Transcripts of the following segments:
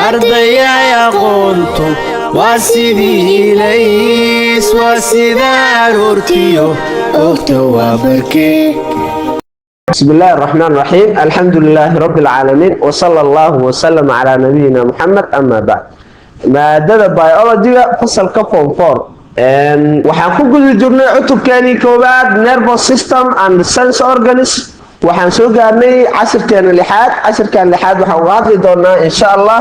أرضي قلت واسدي ليس واسدار أرتيو أكتوى بركي. بسم الله الرحمن الرحيم. الحمد لله رب العالمين وصلى الله وسلم على نبينا محمد. أما بعد مادة بيولوجيا فصل كفون فور waxaan ku guda jirnay cutubkeeni koowaad nervous system and sense organs. waxaan soo gaarnay casharkeena lixaad. casharkan lixaad waxaan uga hadli doonaa insha Allah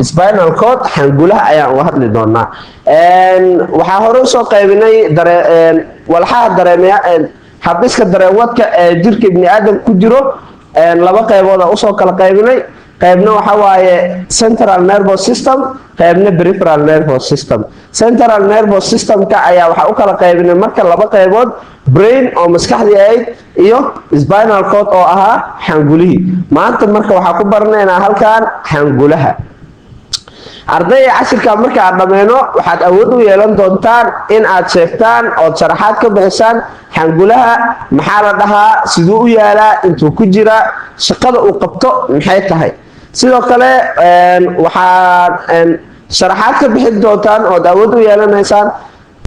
spinal cord xangulaha ayaan uga hadli doonaa. waxaa hore usoo qaybinay walxaha dareemaya habdhiska dareewadka ee jirka ibni aadam ku jiro laba qaybood oo usoo kala qaybinay. qaybna waxa waaye central nervous system, qaybna peripheral nervous system. Central nervous system ka ayaa waxa u kala qaybinay marka laba qaybood, brain oo maskaxdii ahayd iyo spinal cord oo ahaa xangulihii. maanta marka waxaa ku baranaynaa halkan xangulaha. ardayda cashirka marka aad dhameeno waxaad awood u yeelan doontaan in aad sheegtaan oo sharaxaad ka bixisaan xangulaha maxaa la dhahaa, siduu u yaalaa, intuu ku jira, shaqada uu qabto maxay tahay. sidoo kale waxaad sharaxaad ka bixin doontaan oo awood u yeelanaysaan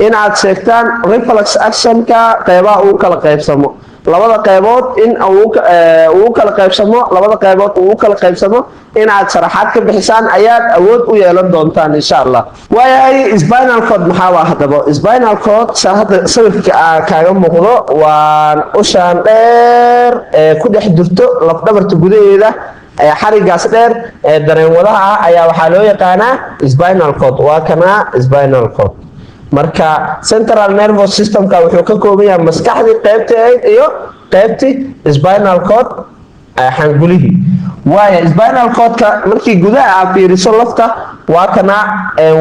in aad sheegtaan reflex action-ka qeybaha uu kala qaybsamo. labada qaybood in uu kala qaybsamo, labada qaybood uu kala qaybsamo in aad sharaxaad ka bixisaan ayaad awood u yeelan doontaan insha Allah. waayahay spinal cord maxaa waa hadaba? spinal cord hadda sawirka kaaga muuqdo waa ushaan dheer ee ku dhex jirto lafdhabarta gudaheeda xarigaas dheer ee dareenwadaha ah ayaa waxaa loo yaqaanaa spinal cord. waa kana spinal cord. marka central nervous system-ka wuxuu ka kooban yahay maskaxdii qaybteed iyo qaybtii spinal cord xangulihii. waayo spinal cord-ka markii gudaha aad fiiriso lafta waa kana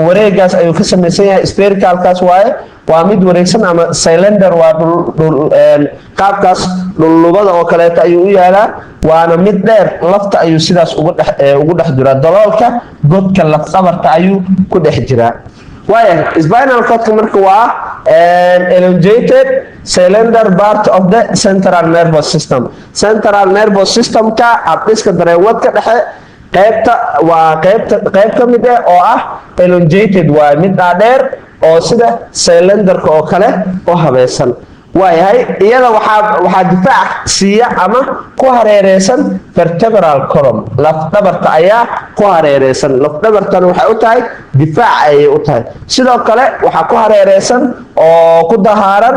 wareegaas ayuu ka samaysan yahay, sphericalkaas waaye, waa mid wareegsan ama cylinder, waa qaabkaas dhullubada oo kaleeto ayuu u yaalaa, waana mid dheer, lafta ayuu sidaas ugu dhex jiraa, daloolka godka lafdhabarta ayuu ku dhex jiraa. waayo spinal cord marka waa elongated cylinder part of the central nervous system. central nervous system-ka habdhiska dareewadka dhexe qaybta waa qayb ka mid ah oo ah elongated, waa mid dheer oo sida cylinderka oo kale oo habaysan. waayahay iyada waxaa difaac siiya ama ku hareereysan vertebral column, lafdhabarta ayaa ku hareereysan. lafdhabartana waxay u tahay difaac ayay u tahay. sidoo kale waxaa ku hareereysan oo ku dahaaran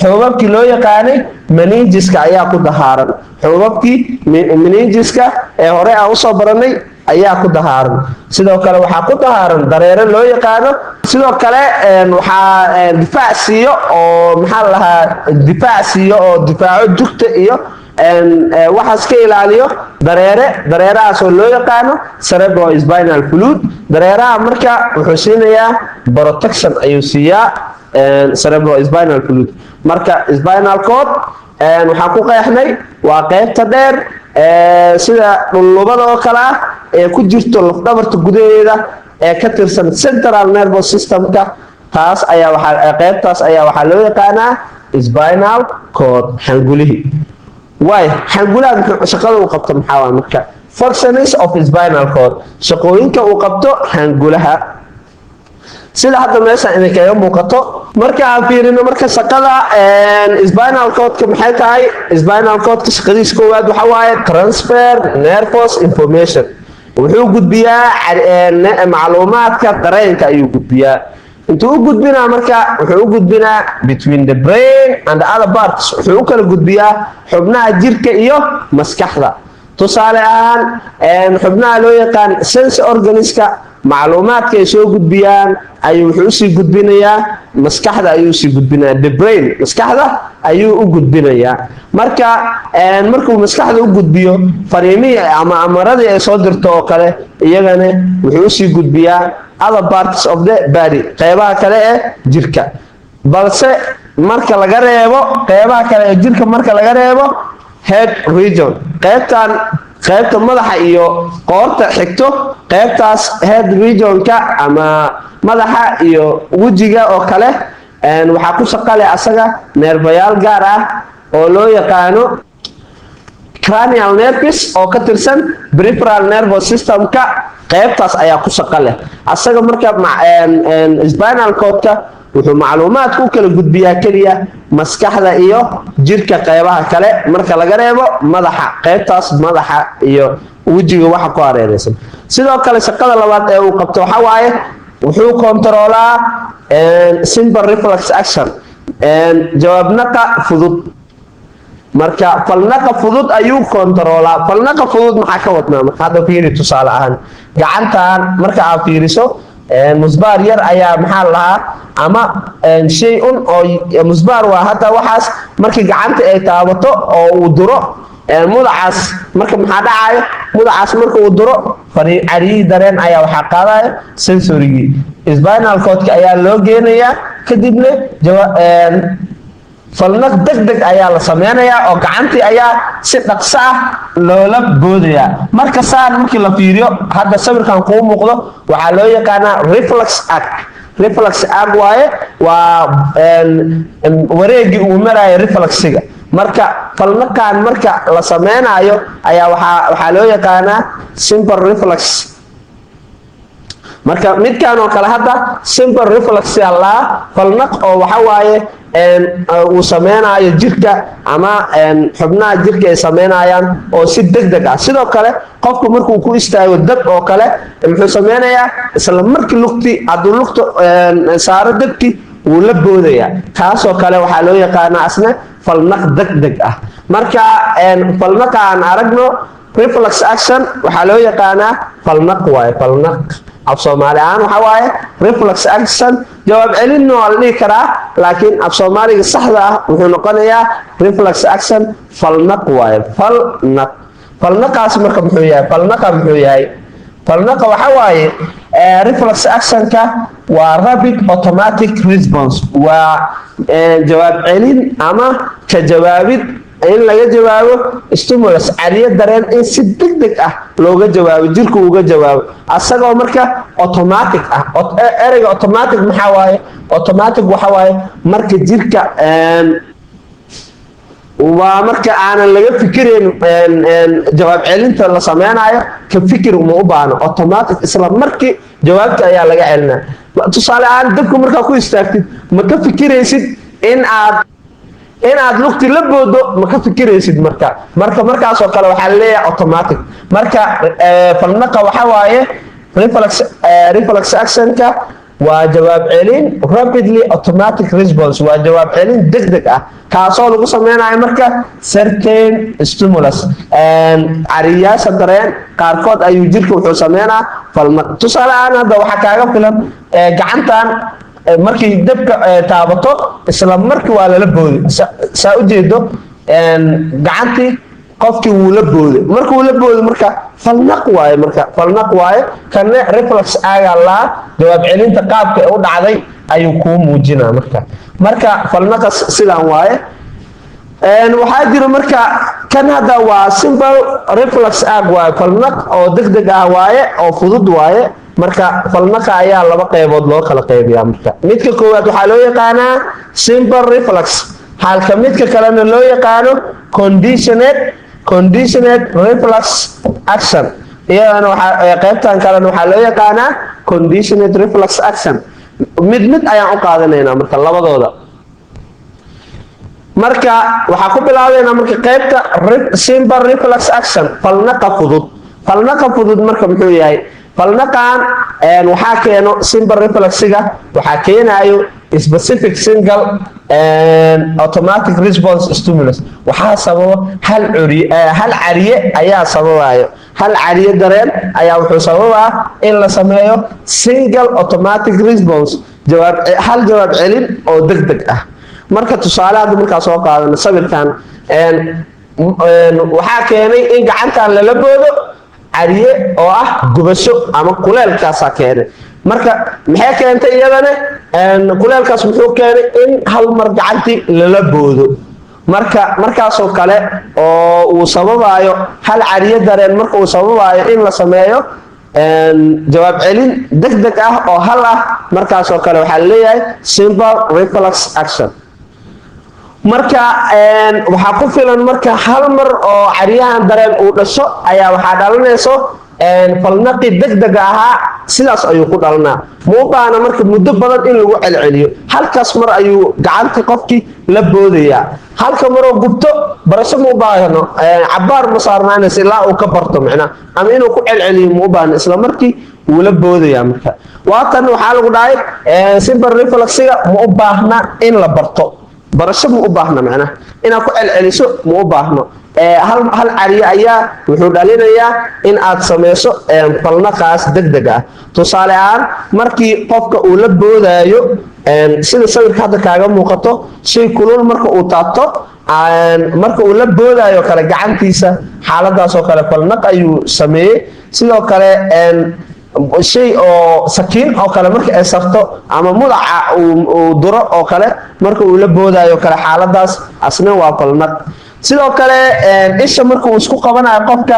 xuubabkii loo yaqaanay meningiska ayaa ku dahaaran. xuubabkii meningiska ee hore aan usoo baranay ayaa ku dahaaran. sidoo kale waxaa ku dahaaran dareere loo yaqaano. sidoo kale waxaa difaac siiyo oo maxaa la lahaa difaaco jugta iyo waxaas ka ilaaliyo dareerahaas oo loo yaqaano cerebrospinal fluid. dareeraha marka wuxuu siinayaa protection ayuu siiyaa cerebrospinal fluid. marka spinal cord waxaan ku qeexnay waa qaybta dheer sida dhullubada oo kale ah ee ku jirto lafdhabarta gudaheeda ee ka tirsan central nervous system-ka. qaybtaas ayaa waxaa loo yaqaanaa spinal cord xangulihii. waayo xangulaha shaqada uu qabto maxaa waa marka functions of spinal cord, shaqooyinka uu qabto xangulaha sida hadda meesha idinkaga muuqato. marka aan fiirino marka shaqada spinal cord-ka maxay tahay? spinal cord-ka shaqadiisa koowaad waxa waaye transfer nervous information. wuxuu gudbiyaa macluumaadka dareenka ayuu gudbiyaa. intuu u gudbinaa marka wuxuu u gudbinaa between the brain and the other parts, wuxuu u kala gudbiyaa xubnaha jirka iyo maskaxda. tusaale ahaan xubnaha loo yaqaan sense organs-ka macluumaadka ay soo gudbiyaan ayuu wuxuu usii gudbinayaa maskaxda, ayuu usii gudbinayaa the brain, maskaxda ayuu u gudbinayaa. markuu maskaxda u gudbiyo fariimihii ama amaradii ay soo dirto oo kale iyagana wuxuu usii gudbiyaa other parts of the body, qeybaha kale ee jirka. balse marka laga reebo qeybaha kale ee jirka, marka laga reebo head region, qaybta madaxa iyo qoorta xigto, qaybtaas head region-ka ama madaxa iyo wejiga oo kale waxaa ku shaqo leh asaga neerbayaal gaar ah oo loo yaqaano cranial nerves oo ka tirsan peripheral nervous system-ka qaybtaas ayaa ku shaqo leh asaga marka spinal cord-ka wuxuu macluumaad ku kala gudbiyaa kaliya maskaxda iyo jirka qaybaha kale marka laga reebo madaxa qaybtaas madaxa iyo wajiga waxa ku hareeraysan sidoo kale shaqada labaad ee uu qabto waxa waaye wuxuu kontroolaa simple reflex action jawaabnaqa fudud marka falnaqa fudud ayuu kontroolaa falnaqa fudud maxaa ka wadnaa marka hadda fiiri tusaale ahaan gacantan marka aad fiiriso musbaar yar ayaa maxaa lahaa ama shay oo musbaar waa hadda waxaas markii gacanta ay taabato oo uu duro mudacaas marka maxaa dhacayo mudacaas marka uu duro cariyi dareen ayaa waxaa qaadaya sensorigii spinal cord-ka ayaa loo geenayaa kadibna falnaq degdeg ayaa la sameynayaa oo gacantii ayaa si dhaqso ah loola boodayaa marka saan markii la fiiriyo hadda sawirkan kuu muuqdo waxaa loo yaqaanaa reflex act waaye waa wareegii uu marayo reflexiga marka falnaqan marka la sameynayo ayaa waxaa loo yaqaanaa simple reflex marka midkan oo kale hadda simple reflex la falnaq oo waxa waaye uu sameynayo jirka ama xubnaha jirka ay sameynayaan oo si degdeg ah sidoo kale qofku markuu ku istaago dab oo kale muxuu sameynayaa isla markii lugti hadduu lugta saaro dabki wuu la boodayaa kaasoo kale waxaa loo yaqaanaa asna falnaq degdeg ah marka falnaqa aan aragno reflex action waxaa loo yaqaanaa falnaq waaye falnaq af Soomaali ahaan waxa waaye reflex action jawaab celin waa la dhihi karaa laakiin af Soomaaliga saxda ah wuxuu noqonayaa reflex action falnaq waaye falnaqaas marka muxuu yahay falnaqa waxa waaye reflex action-ka waa rapid automatic response waa jawaab celin ama ka jawaabid in laga jawaabo stimulus cariyo dareen in si degdeg ah looga jawaabo jirku uga jawaabo asagoo marka automatic ah ereyga automatic maxaa waaye automatic waxa waaye marka jirka waa marka aanan laga fikirin jawaab celinta la sameynayo ka fikir uma u baahno automatic isla markii jawaabta ayaa laga celinaa tusaale ahaan dabka markaa ku istaagtid ma ka fikiraysid inaad lugti la boodo ma ka fikiraysid markaas oo kale waxaa leeyahay automatic marka falnaqa waxa waaye reflex action-ka waa jawaab celin rapidly automatic response waa jawaab celin degdeg ah kaasoo lagu sameynayo marka certain stimulus cariyaasha dareen qaarkood ayuu jirka wuxuu sameynaa falnaq tusaale ahaan hadda waxaa kaaga filan gacantan markii dabka taabato isla markii waa lala booday saa u jeedo gacantii qofkii wuu la booday markuu la booday marka falnaq waaye kana reflex aaga la jawaab celinta qaabka u dhacday ayuu kuu muujinaa marka falnaqa sidaan waaye waxaa jira marka kan hadda waa simple reflex act waaye falnaq oo degdeg ah waaye oo fudud waaye marka falnaqa ayaa laba qaybood loo kala qaybiyaa marka midka koowaad waxaa loo yaqaanaa simple reflex halka midka kalena loo yaqaano conditioned reflex action iyadana qaybtan kalena waxaa loo yaqaanaa conditioned reflex action mid ayaan u qaadanaynaa marka labadooda marka waxaa ku bilaabaynaa marka qaybta simple reflex action falnaqa fudud marka muxuu yahay falnaqan waxaa keeno simple reflexiga waxaa keenayo specific single automatic response stimulus waxaa sababa hal cariye ayaa sababayo hal cariye dareen ayaa wuxuu sababaa in la sameeyo single automatic response hal jawaab celin oo degdeg ah marka tusaale hadda markaa soo qaadano sawirkan waxaa keenay in gacantan lala boodo cariye oo ah gubasho ama kuleelkaasaa keenay marka maxay keentay iyadana kuleelkaas muxuu keenay in hal mar gacantii lala boodo markaasoo kale oo uu sababayo hal cariye dareen marka uu sababayo in la sameeyo jawaab celin degdeg ah oo hal ah markaasoo kale waxaa leeyahay simple reflex action marka waxaa ku filan marka hal mar oo caryahan dareen uu dhasho ayaa waxaa dhalanayso falnaqi degdeg ahaa sidaas ayuu ku dhalanaa ma u baahna marka muddo badan in lagu celceliyo halkaas mar ayuu gacanta qofkii la boodayaa halka maroo gubto barasho ma u baahno cabaar ma saarnaanaysa ilaa uu ka barto macnaa ama inuu ku celceliyo ma u baahno isla markii wuu la boodayaa marka waatan waxaa lagu dhahay simple reflexiga ma u baahna in la barto barasho ma u baahna macnaa inaad ku celceliso ma u baahno hal cariye ayaa wuxuu dhalinayaa in aad samayso falnaqaas degdeg ah tusaale ahaan markii qofka uu la boodaayo sida sawirka hadda kaaga muuqato shay kulul marka uu taabto marka uu la boodaayo kale gacantiisa xaaladaasoo kale falnaq ayuu sameeyey sidoo kale shay oo sakiin oo kale marka ay sarto ama mudaca uu duro oo kale marka uu la boodaayo kale xaaladaas asna waa falnaq sidoo kale isha marka uu isku qabanayo qofka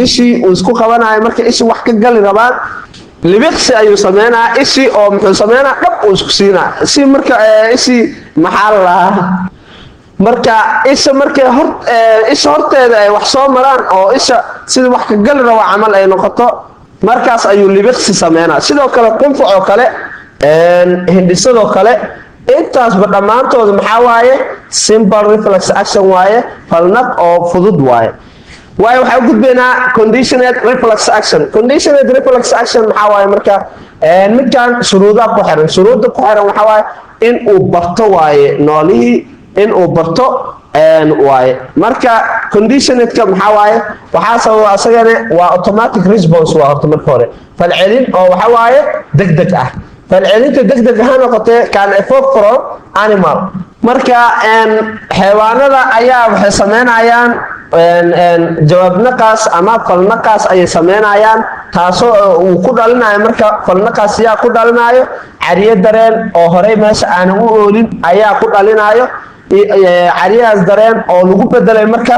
ishii uu isku qabanayo marka ishi wax ka gali rabaan libiqsi ayuu sameynaa ishii oo muxuu sameynaa dhab uu isku siinaa si marka ishii maxaa la lahaa marka isha markay isha horteeda ay wax soo maraan oo isha sida wax ka gali rabo camal ay noqoto markaas ayuu libiqsi sameynaa sidoo kale qunfac oo kale hindhisadoo kale intaasba dhammaantooda maxaa waaye simple reflex action waaye falnaq oo fudud waaye waxaa u gudbaynaa conditioned reflex action conditioned reflex action maxaa waaye marka midkan shuruudaha ku xiran shuruudda ku xiran waxaa waaye in uu barto waaye noolihii in uu barto waaye marka conditionedka maxaa waaye waxaa sababa asagana waa automatic response waa horta marka hore falcelin oo waxa waaye degdeg ah falcelinta degdeg ha noqotee can evoke from animal marka xayawaanada ayaa waxay sameynayaan jawaabnaqaas ama falnaqaas ayay sameynayaan taasoo uu ku dhalinayo marka falnaqaas ayaa ku dhalinayo cariye dareen oo horey meesha aanan u oolin ayaa ku dhalinayo cariyahaas dareen oo lagu bedelay marka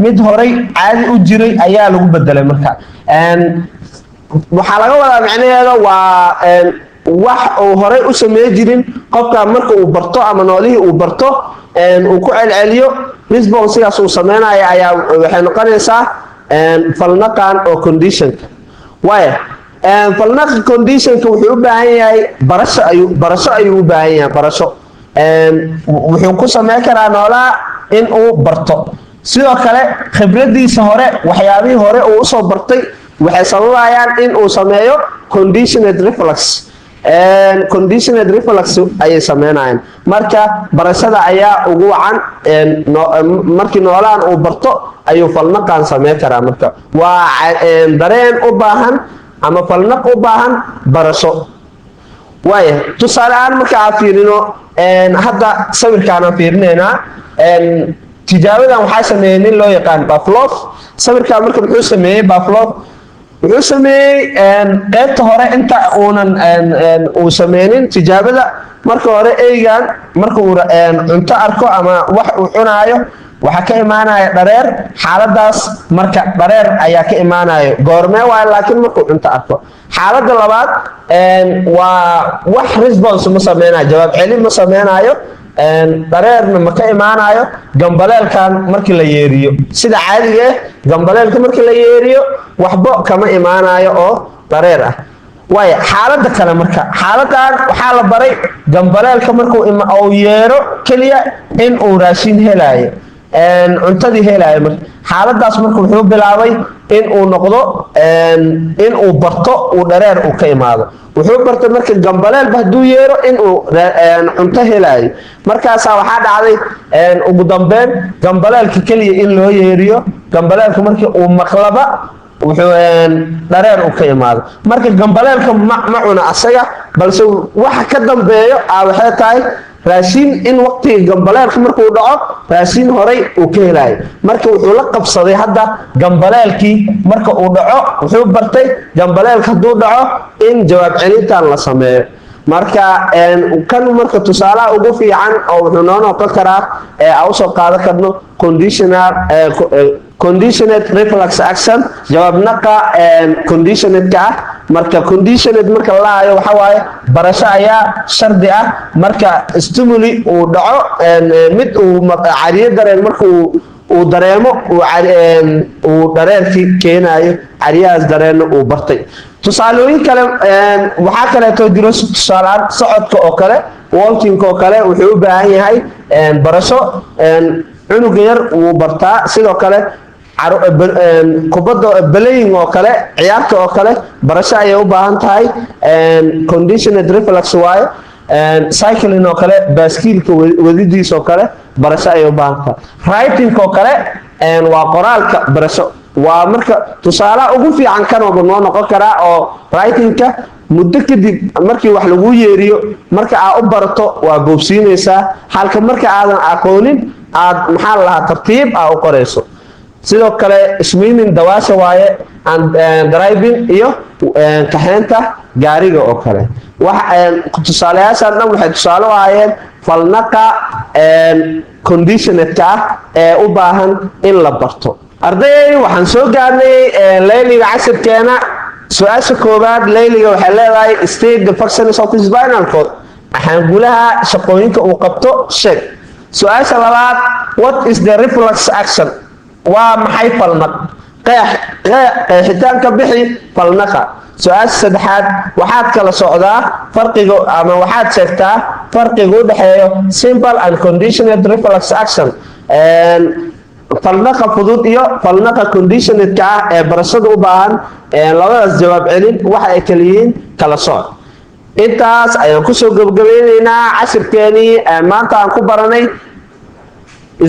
mid horey caadi u jiray ayaa lagu bedelay marka waxaa laga wadaa macnaheeda waa wax uu horey u sameey jirin qofka marka uu barto ama noolihii uu barto uu ku celceliyo responsigaas uu sameynayo ayaa waxay noqonaysaa falnaqan oo conditionka waayo falnaqa conditionka wuxuu u baahan yahay barasho ayuu u baahan yahay barasho wuxuu ku sameyn karaa noolaha in uu barto sidoo kale khibradiisa hore waxyaabihii hore uu usoo bartay waxay sababayaan in uu sameeyo conditioned reflex conditioned reflex ayay sameynayaan marka barashada ayaa ugu wacan markii noolahan uu barto ayuu falnaqan sameyn karaa marka waa dareen u baahan ama falnaq u baahan barasho waaye tusaale ahaan marka aan fiirino hadda sawirkaan aan fiirinaynaa tijaabadan waxaa sameeyey nin loo yaqaan Pavlov sawirkaan marka muxuu sameeyey Pavlov wuxuu sameeyey qaybta hore inta uu sameynin tijaabada marka hore eygan marka uu cunto arko ama wax uu cunaayo waxaa ka imaanaya dhareer xaaladaas marka dhareer ayaa ka imaanayo goormee waayo laakiin markuu cunto arko xaaladda labaad waa wax response ma sameynayo jawaab celin ma sameynayo dhareerna ma ka imaanayo gambaleelkan markii la yeeriyo sida caadiga ah gambaleelka markii la yeeriyo waxba kama imaanayo oo dhareer ah waayo xaaladda kale marka xaaladan waxaa la baray gambaleelka markuu uu yeero keliya in uu raashin helayo cuntadii helayo marka xaaladaas marka wuxuu bilaabay in uu noqdo in uu barto uu dhareer uu ka imaado wuxuu bartay marka gambaleelba hadduu yeero in uu cunto helayo markaasaa waxaa dhacday ugu dambeyn gambaleelka keliya in loo yeeriyo gambaleelka markii uu maqlaba wuxuu dhareer uu ka imaado marka gambaleelka ma cuna asaga balse waxa ka dambeeyo waxay tahay raashin in waqtiga gambaleelka markuu dhaco raashin horey uu ka helayo marka wuxuu la qabsaday hadda gambaleelkii marka uu dhaco wuxuu bartay gambaleelka hadduu dhaco in jawaab celintan la sameeyo marka kan marka tusaalaha ugu fiican oo wuxuu noo noqon karaa aan usoo qaadan karno conditioned reflex action jawaabnaqa conditionedka ah marka conditioned marka la hayo waxa waaye barasho ayaa shardi ah marka stimuli uu dhaco mid uu cariyo dareen marka uu dareemo uu dareerkii keenayo cariyahaas dareenna uu bartay tusaalooyin kale waxaa kaleeto jiro tusaalaan socodka oo kale walking oo kale wuxuu u baahan yahay barasho cunuga yar uu bartaa sidoo kale kubadda playing oo kale ciyaarta oo kale barasho ayay u baahan tahay conditioned reflex waaye cycling oo kale baaskiilka wadidiisa oo kale barasho ayay u baahan tahay writing oo kale waa qoraalka barasho waa marka tusaalaha ugu fiican kan oo noo noqon karaa oo writingka muddo kadib markii wax lagu yeeriyo marka aad u barato waa boobsiinaysaa halka marka aadan aqoonin aad maxaa la lahaa tartiib aad u qorayso sidoo kale swimming dawaasha waaye driving iyo kaxeynta gaariga oo kale tusaalayaashan dhan waxay tusaale u ahaayeen falnaqa conditionedka ah ee u baahan in la barto arday waxaan soo gaarnay layliga casharkeena su-aasha koowaad layliga waxay leedahay state the functions of spinal cord xangulaha shaqooyinka uu qabto sheeg su-aasha labaad what is the reflex action waa maxay falnaq qeexitaanka bixi falnaqa su-aasha saddexaad waxaad kala socdaa farqiga ama waxaad sheegtaa farqiga u dhexeeyo simple and conditioned reflex action falnaqa fudud iyo falnaqa conditionedka ah ee barashada u baahan labadaas jawaab celin waxa ay kala yihiin kala sooc intaas ayaan kusoo gabagabeynaynaa cashirkeenii maanta aan ku baranay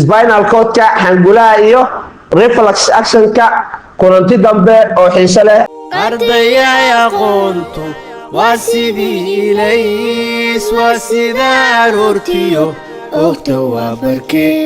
spinal cordka xangulaha iyo reflex actionka kulanti dambe oo xiiso leh ardayay aqoontu waa sidii ilays waa sida aroortiyo ogta waa barkee